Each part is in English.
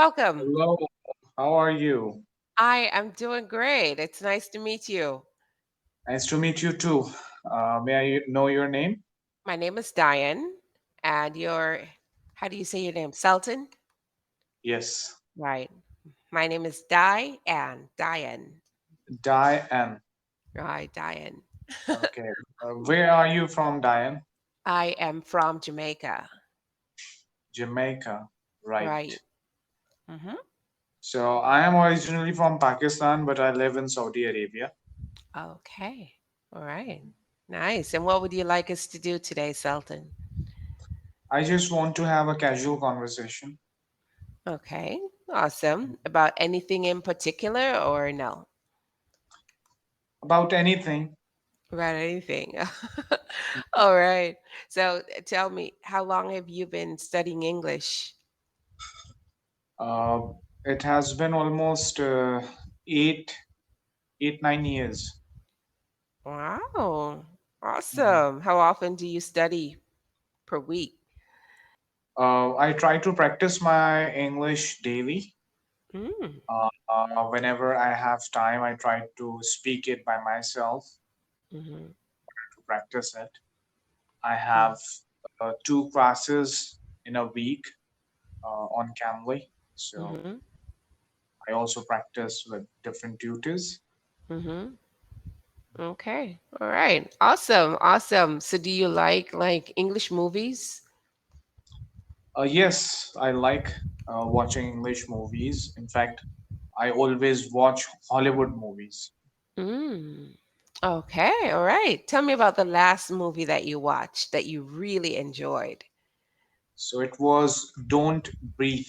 Welcome. Hello, how are you? I am doing great. It's nice to meet you. Nice to meet you too. May I know your name? My name is Diane, and how do you say your name? Sultan? Yes, Right. My name is Diane. Diane. Diane. Right, Diane. Okay. Where are you from, Diane? I am from Jamaica. Jamaica. Right. Right. Mm-hmm. So I am originally from Pakistan, but I live in Saudi Arabia. Okay. All right. Nice. And what would you like us to do today, Sultan? I just want to have a casual conversation Okay. Awesome. About anything in particular or no? about anything. About anything. All right. So tell me, how long have you been studying English? Uh, it has been almost eight, 9 years. Wow. Mhm. Awesome. How often do you study per week? I try to practice my English daily. Mm. Whenever I have time, I try to speak it by myself Mm-hmm. to practice it. I have two classes in a week on Cambly, so Mm-hmm. I also practice with different tutors. Mm-hmm. Okay. All right. Awesome. Awesome. So do you like English movies? Yes, I like watching English movies. In fact, I always watch Hollywood movies. Mm. Okay. All right. Tell me about the last movie that you watched that you really enjoyed. So it was Don't Breathe.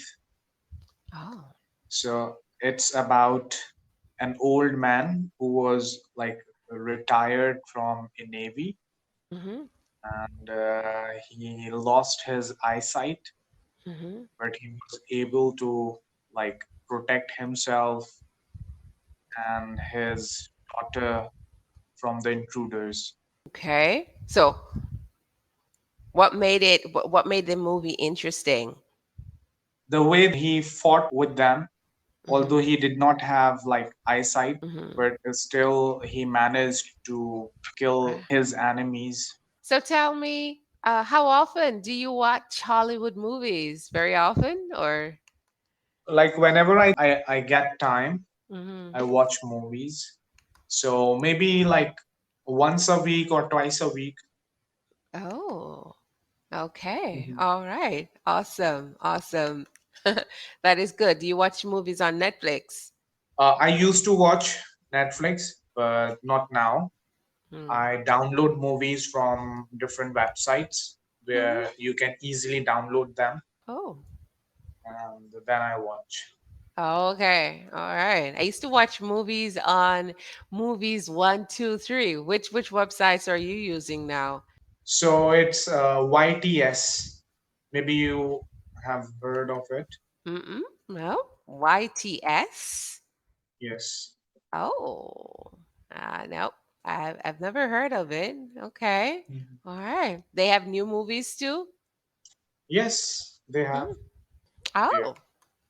Oh. So it's about an old man who was like retired from a navy, Mm-hmm. and he lost his eyesight, Mm-hmm. but he was able to like protect himself and his daughter from the intruders. Okay. So what made the movie interesting? The way he fought with them, although Mm-hmm. he did not have like eyesight, Mm-hmm. but still he managed to kill his enemies. So tell me, how often do you watch Hollywood movies? Very often, or? Like whenever I get time, Mm-hmm. I watch movies. So maybe like once a week or twice a week. Oh, okay. Mhm. All right. Awesome. Awesome. That is good. Do you watch movies on Netflix? I used to watch Netflix, but not now. Mm. I download movies from different websites Mm-hmm. where you can easily download them, Oh. and then I watch. Okay. All right. I used to watch movies on Movies One, Two, Three. Which websites are you using now? So it's YTS. Maybe you have heard of it. Mm-mm. No. YTS. Yes. Oh. Nope. I've never heard of it. Okay. Mhm. All right. They have new movies too. Yes, they have Hmm. there. Oh,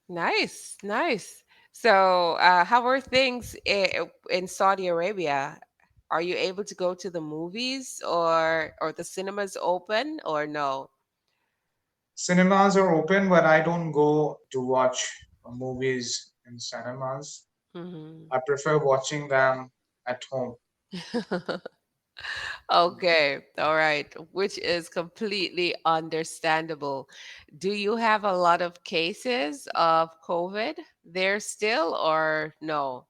nice, nice. So, how are things in Saudi Arabia? Are you able to go to the movies or the cinemas open or no? Cinemas are open, but I don't go to watch movies in cinemas. Hmm. I prefer watching them at home. Okay, all right, which is completely understandable. Do you have a lot of cases of COVID there still or no?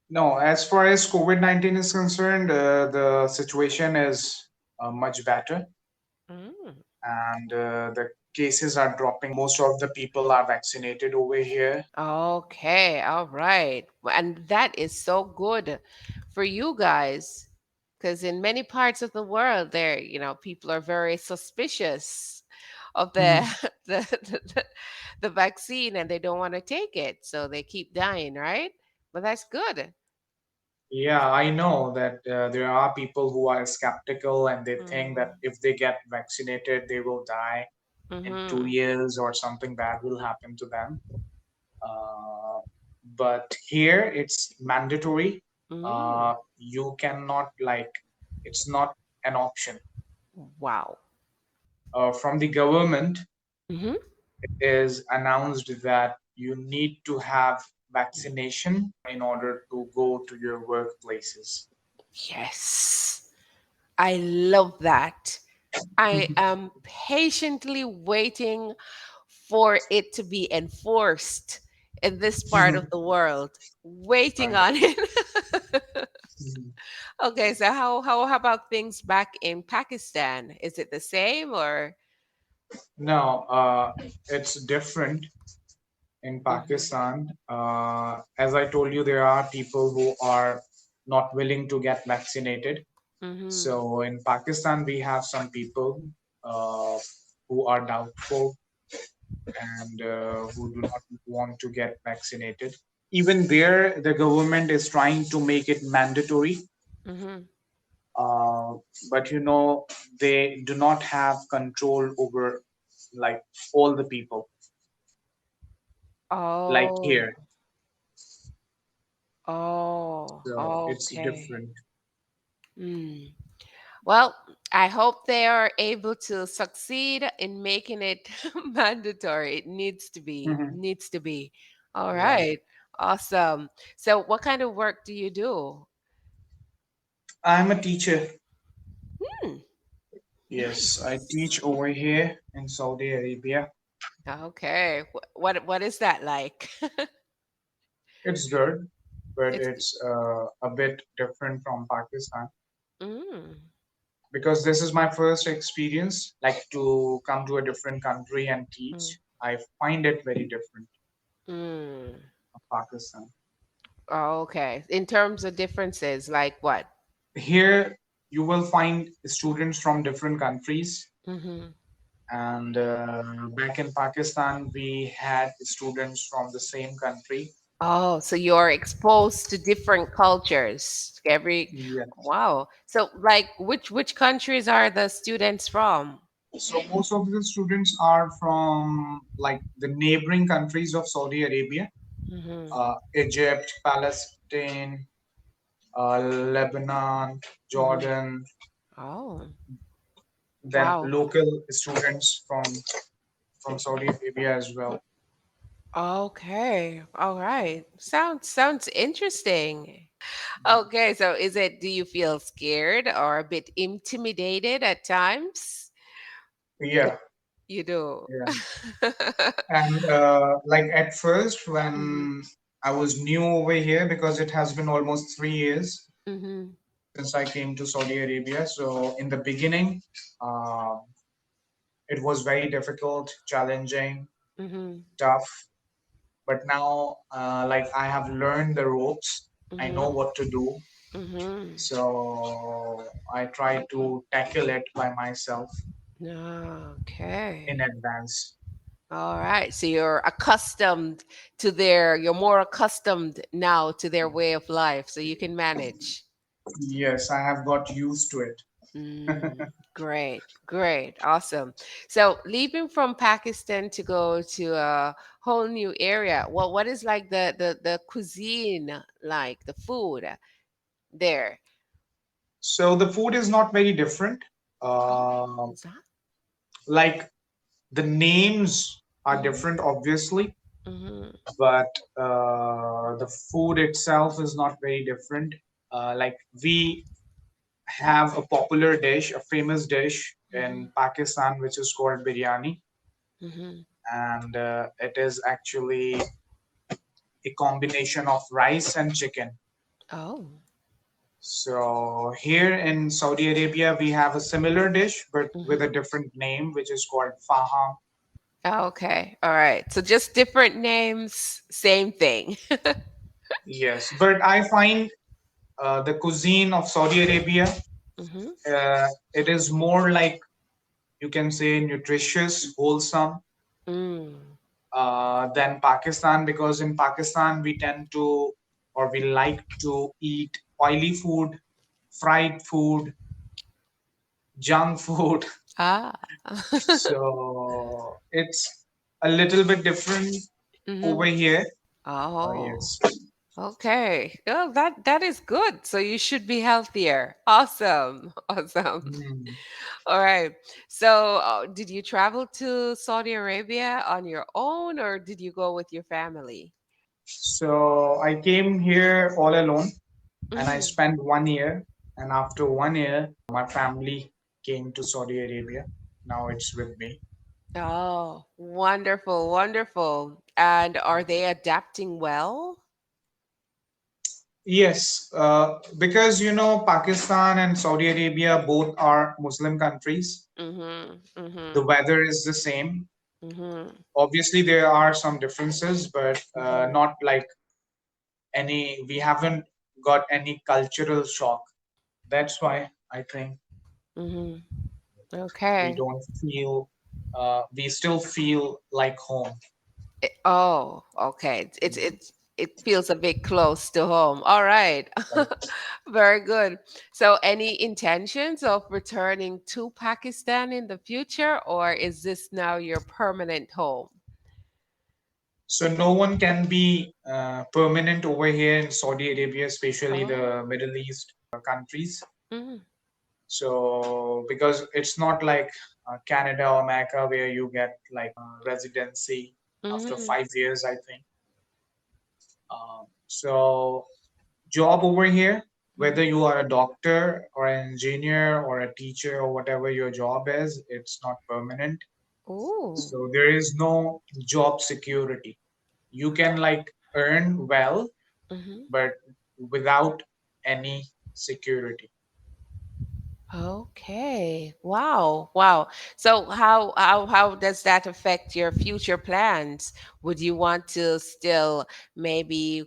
No, as far as COVID-19 is concerned, the situation is much better, Mm. and the cases are dropping. Most of the people are vaccinated over here. Okay, all right. And that is so good for you guys because in many parts of the world there, people are very suspicious of the Mhm. the vaccine and they don't want to take it, so they keep dying, right? But that's good. Yeah, I know that there are people who are skeptical and they think that Mm. if they get vaccinated, they will die. in 2 years or something bad will happen to them. Uh, but here it's mandatory. Mm. You cannot like, it's not an option. Wow. From the government, Hmm. it is announced that you need to have vaccination in order to go to your workplaces. Yes. I love that. I am patiently waiting for it to be enforced in this part of the world. Waiting Right. on it. Mhm. Okay, so how about things back in Pakistan? Is it the same or? No, it's different in Mhm. Pakistan. As I told you, there are people who are not willing to get vaccinated. Mhm. So in Pakistan, we have some people uh, who are doubtful and who do not want to get vaccinated. Even there, the government is trying to make it mandatory, Mhm. uh, but they do not have control over like all the people like Oh. here. Oh. So it's Okay. different. Mm. Well, I hope they are able to succeed in making it mandatory. It needs to be. Mhm. Needs to be. All Right. right. Awesome. So, what kind of work do you do? I'm a teacher. Hmm. Yes, I Nice. teach over here in Saudi Arabia. Okay. What is that like? It's good, but It's it's a bit different from Pakistan mm, because this is my first experience, like to come to a different country and mm, teach. I find it very different mm. from Pakistan. Oh, okay. In terms of differences, like what? Here, you will find students from different countries, Hmm. and back in Pakistan, we had students from the same country. Oh, so you're exposed to different cultures. Yes. Wow. So like which countries are the students from? So most of the students are from like the neighboring countries of Saudi Arabia, Hmm. Egypt, Palestine, Lebanon, Hmm. Jordan, Oh, then wow. local students from Saudi Arabia as well. Okay. All right. Sounds interesting. Okay, so do you feel scared or a bit intimidated at times? Yeah, You do. yeah. And like at first, Hmm. when I was new over here, because it has been almost 3 years Hmm. since I came to Saudi Arabia. So in the beginning, uh, it was very difficult, challenging, Hmm. tough. But now, like I have learned the ropes. I know Hmm. what to do. Hmm. So I try to tackle it by myself in Okay. advance. All right. So you're more accustomed now to their way of life, so you can manage. Yes, I have got used to it. Great, great, awesome. So leaving from Pakistan to go to a whole new area, what is like the cuisine like the food there? So the food is not very different. Oh, Um is that? like the names are Mm-hmm, different, obviously, mm-hmm, but the food itself is not very different. Like we have a popular dish, a famous dish mm-hmm, in Pakistan, which is called biryani, mm-hmm. and it is actually a combination of rice and chicken. Oh. So here in Saudi Arabia, we have a similar dish, but with a Mm-hmm. different name, which is called faham. Okay. All right. So just different names, same thing. Yes, but I find the cuisine of Saudi Arabia, Mm-hmm. it is more like, you can say, nutritious, wholesome Mm. than Pakistan, because in Pakistan we tend to, or we like to eat oily food, fried food, junk food. Ah. So it's a little bit different over Hmm. here. Oh. Yes. Okay. Oh, that is good. So you should be healthier. Awesome. Awesome. Hmm. All right. So, did you travel to Saudi Arabia on your own or did you go with your family? So I came here all alone and I Mm. spent 1 year. And after 1 year, my family came to Saudi Arabia. Now it's with me. Oh, wonderful, wonderful. And are they adapting well? Yes, because Pakistan and Saudi Arabia both are Muslim countries. Mm-hmm. The Mm-hmm. weather is the same. Mm-hmm. Obviously, there are some differences, but Mm-hmm. not like any. We haven't got any cultural shock. That's why I think Mm-hmm. we Okay. don't feel. We still feel like home. Oh, okay. It feels a bit close to home. All right. Right. Very good. So, any intentions of returning to Pakistan in the future, or is this now your permanent home? So no one can be permanent over here in Saudi Arabia, especially Oh. the Middle East countries. Mm-hmm. So because it's not like Canada or America where you get like residency after Mm-hmm. 5 years, I think. So job over here, whether you are a doctor or an engineer or a teacher or whatever your job is, it's not permanent. Oh. So there is no job security. You can like earn well, Mm-hmm. but without any security. Okay. Wow. Wow. So how does that affect your future plans? Would you want to still maybe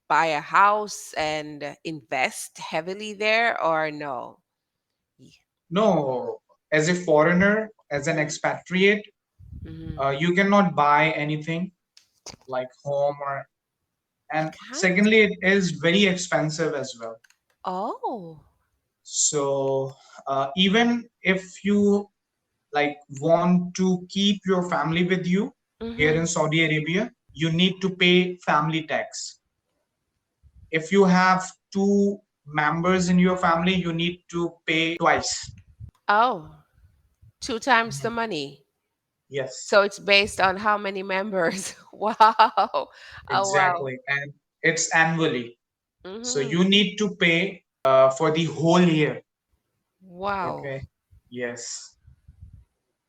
buy a house and invest heavily there or no? Ye- No, as a foreigner, as an expatriate, Mhm. you cannot buy anything like home or, You and can't? secondly, it is very expensive as well. Oh. So even if you like want to keep your family with you here Mm-hmm. in Saudi Arabia, you need to pay family tax. If you have two members in your family, you need to pay twice. Oh, two times the Mhm. money. Yes, So it's based on how many members. Wow. Oh, wow. exactly. And it's annually. So Mm-hmm. you need to pay for the whole year. Wow. Okay. Yes.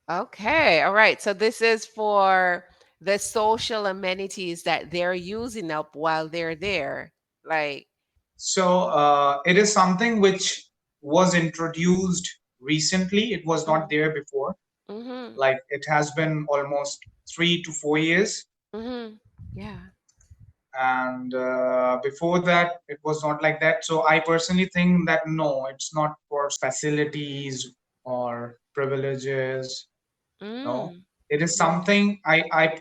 Okay, all right. So this is for the social amenities that they're using up while they're there. Like, So it is something which was introduced recently. It was not there before. mm-hmm, Like it has been almost 3 to 4 years. mm-hmm. Yeah. And before that, it was not like that. So I personally think that no, it's not for facilities or privileges. No, Mm. it is Mm. something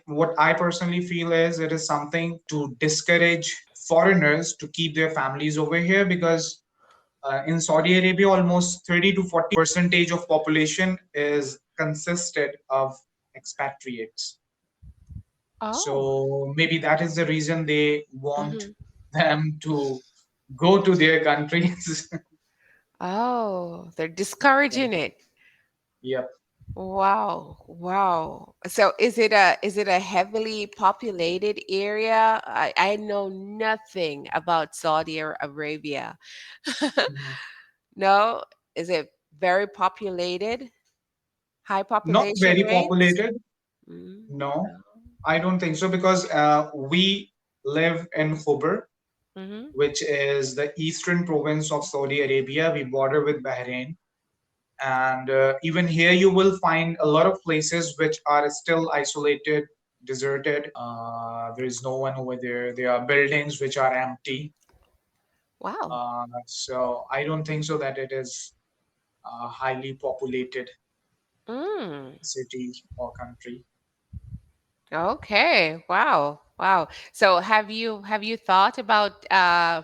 what I personally feel is it is something to discourage foreigners to keep their families over here because in Saudi Arabia, almost 30 to 40 percentage of population is consisted of expatriates. Oh. So maybe that is the reason they want Mm-hmm. them to go to their countries. Oh, they're discouraging it. Yep. Wow. Wow. So is it a heavily populated area? I know nothing about Saudi Arabia. Mhm. No? Is it very populated? High Not population very rates? populated. Mm, No, no. I don't think so because we live in Khobar, Mhm. which is the eastern province of Saudi Arabia. We border with Bahrain. And even here, you will find a lot of places which are still isolated, deserted. There is no one over there. There are buildings which are empty. Wow. So I don't think so that it is a highly populated Mm. city or country. Okay. Wow. Wow. So have you thought about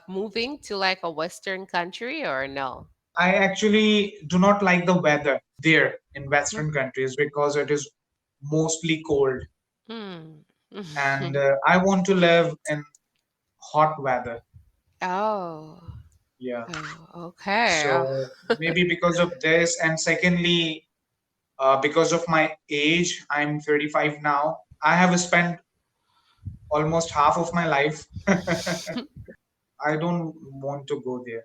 moving to like a Western country or no? I actually do not like the weather there in Mhm. Western countries because it is mostly cold, Mm. and I want to live in hot weather. Oh. Yeah. Oh, okay. Oh. So maybe because of this, and secondly, because of my age, I'm 35 now. I have spent almost half of my life. I don't want to go there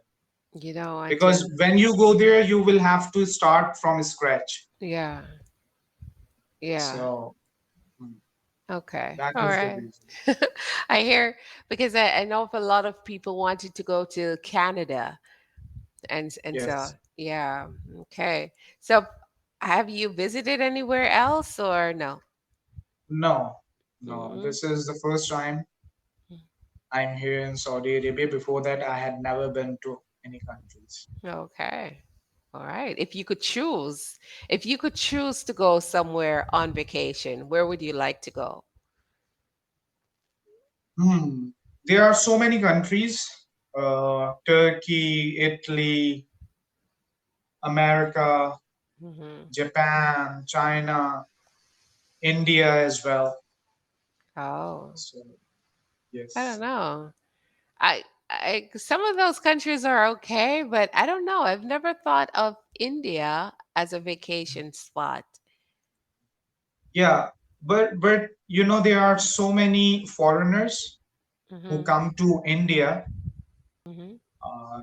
You don't want to. because when you go there, you will have to start from scratch. Yeah. Yeah. So Okay. that All is the right. reason. I hear because I know if a lot of people wanted to go to Canada and so Yes. yeah. Okay. So have you visited anywhere else or no? No, no. Hmm. This is the first time I'm here in Saudi Arabia. Before that, I had never been to any countries. Okay. All right. If you could choose to go somewhere on vacation, where would you like to go? Hmm. There are so many countries: Turkey, Italy, America, Hmm. Japan, China, India as well. Oh, So I don't yes. know. Some of those countries are okay, but I don't know. I've never thought of India as a vacation spot. Yeah, but there are so many foreigners who Hmm. come to India. Hmm.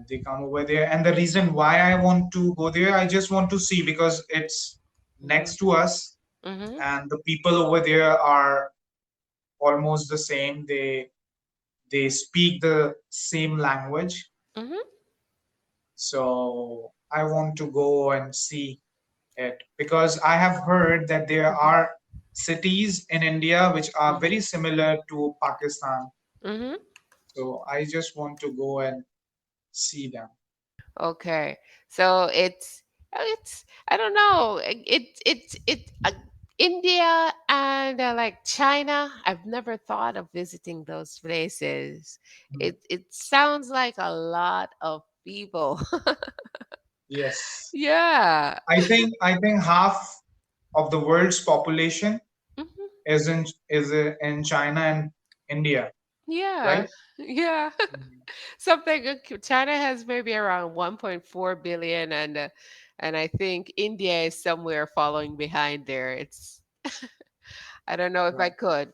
They come over there, and the reason why I want to go there, I just want to see because it's Hmm. next to us, Hmm. and the people over there are almost the same. They speak the same language, Hmm. so I want to go and see it because I have heard that there are cities in India which are Hmm. very similar to Pakistan. Hmm. So I just want to go and see them. Okay, so it's I don't know. India and like China. I've never thought of visiting those places. Mm. It sounds like a lot of people. Yes. Yeah. I think half of the world's population Mhm. is in China and India, Yeah. right? Yeah. Mhm. Something China has maybe around 1.4 billion and I think India is somewhere following behind there. It's I don't know if I Right. could.